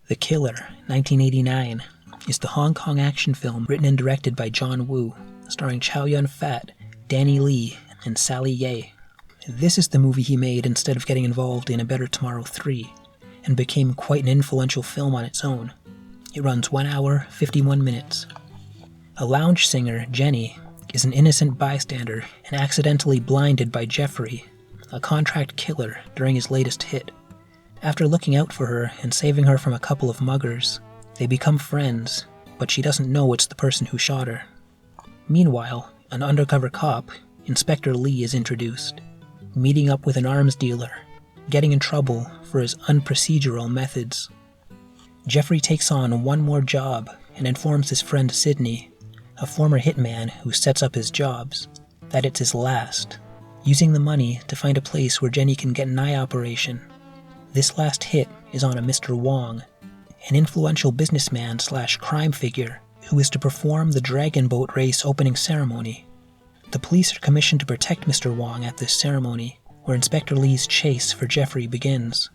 The Killer, 1989, is the Hong Kong action film written and directed by John Woo, starring Chow Yun-fat, Danny Lee, and Sally Ye. This is the movie he made instead of getting involved in A Better Tomorrow 3, and became quite an influential film on its own. It runs 1 hour, 51 minutes. A lounge singer, Jenny, is an innocent bystander and accidentally blinded by Jeffrey, a contract killer, during his latest hit. After looking out for her and saving her from a couple of muggers, they become friends, but she doesn't know it's the person who shot her. Meanwhile, an undercover cop, Inspector Lee, is introduced, meeting up with an arms dealer, getting in trouble for his unprocedural methods. Jeffrey takes on one more job and informs his friend Sidney, a former hitman who sets up his jobs, that it's his last, using the money to find a place where Jenny can get an eye operation. This last hit is on a Mr. Wong, an influential businessman/crime figure who is to perform the Dragon Boat race opening ceremony. The police are commissioned to protect Mr. Wong at this ceremony, where Inspector Lee's chase for Jeffrey begins.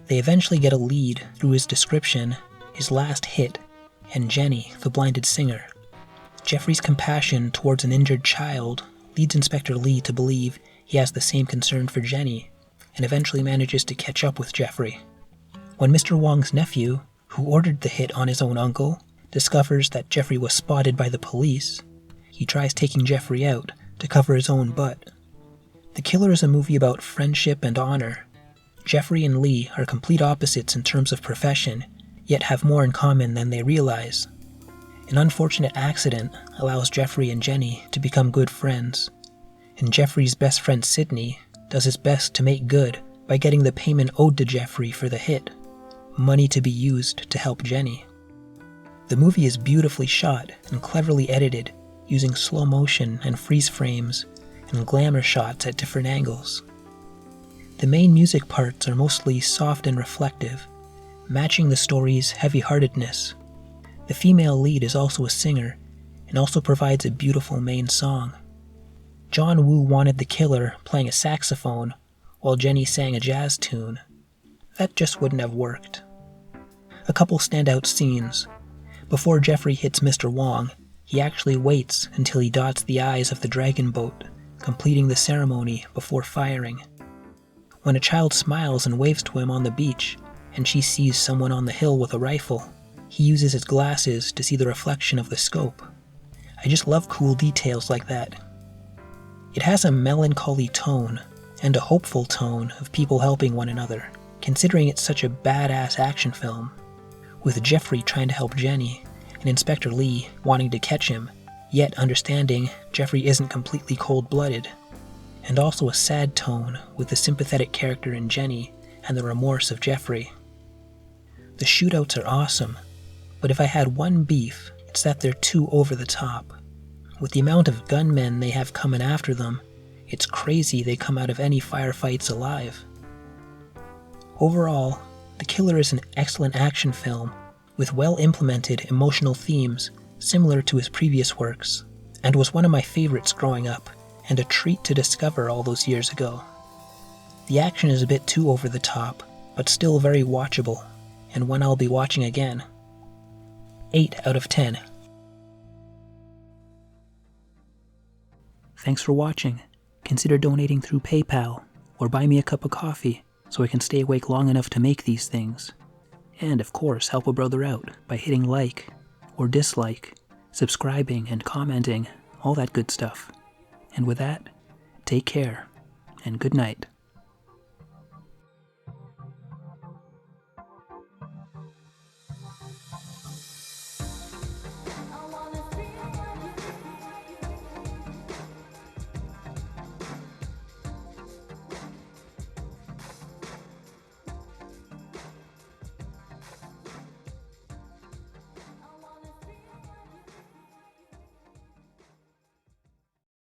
They eventually get a lead through his description, his last hit, and Jenny, the blinded singer. Jeffrey's compassion towards an injured child leads Inspector Lee to believe he has the same concern for Jenny, and eventually manages to catch up with Jeffrey. When Mr. Wong's nephew, who ordered the hit on his own uncle, discovers that Jeffrey was spotted by the police, he tries taking Jeffrey out to cover his own butt. The Killer is a movie about friendship and honor. Jeffrey and Lee are complete opposites in terms of profession, yet have more in common than they realize. An unfortunate accident allows Jeffrey and Jenny to become good friends, and Jeffrey's best friend Sidney does his best to make good by getting the payment owed to Jeffrey for the hit, money to be used to help Jenny. The movie is beautifully shot and cleverly edited, using slow motion and freeze frames and glamour shots at different angles. The main music parts are mostly soft and reflective, matching the story's heavy-heartedness. The female lead is also a singer and also provides a beautiful main song. John Woo wanted the Killer playing a saxophone while Jenny sang a jazz tune. That just wouldn't have worked. A couple standout scenes. Before Jeffrey hits Mr. Wong, he actually waits until he dots the I's of the Dragon Boat, completing the ceremony before firing. When a child smiles and waves to him on the beach, and she sees someone on the hill with a rifle, he uses his glasses to see the reflection of the scope. I just love cool details like that. It has a melancholy tone, and a hopeful tone of people helping one another, considering it's such a badass action film, with Jeffrey trying to help Jenny, and Inspector Lee wanting to catch him, yet understanding Jeffrey isn't completely cold-blooded, and also a sad tone with the sympathetic character in Jenny and the remorse of Jeffrey. The shootouts are awesome, but if I had one beef, it's that they're too over the top. With the amount of gunmen they have coming after them, it's crazy they come out of any firefights alive. Overall, The Killer is an excellent action film with well-implemented emotional themes similar to his previous works, and was one of my favorites growing up, and a treat to discover all those years ago. The action is a bit too over the top, but still very watchable, and one I'll be watching again. 8 out of 10. Thanks for watching. Consider donating through PayPal, or buy me a cup of coffee so I can stay awake long enough to make these things. And of course, help a brother out by hitting like or dislike, subscribing and commenting, all that good stuff. And with that, take care, and good night.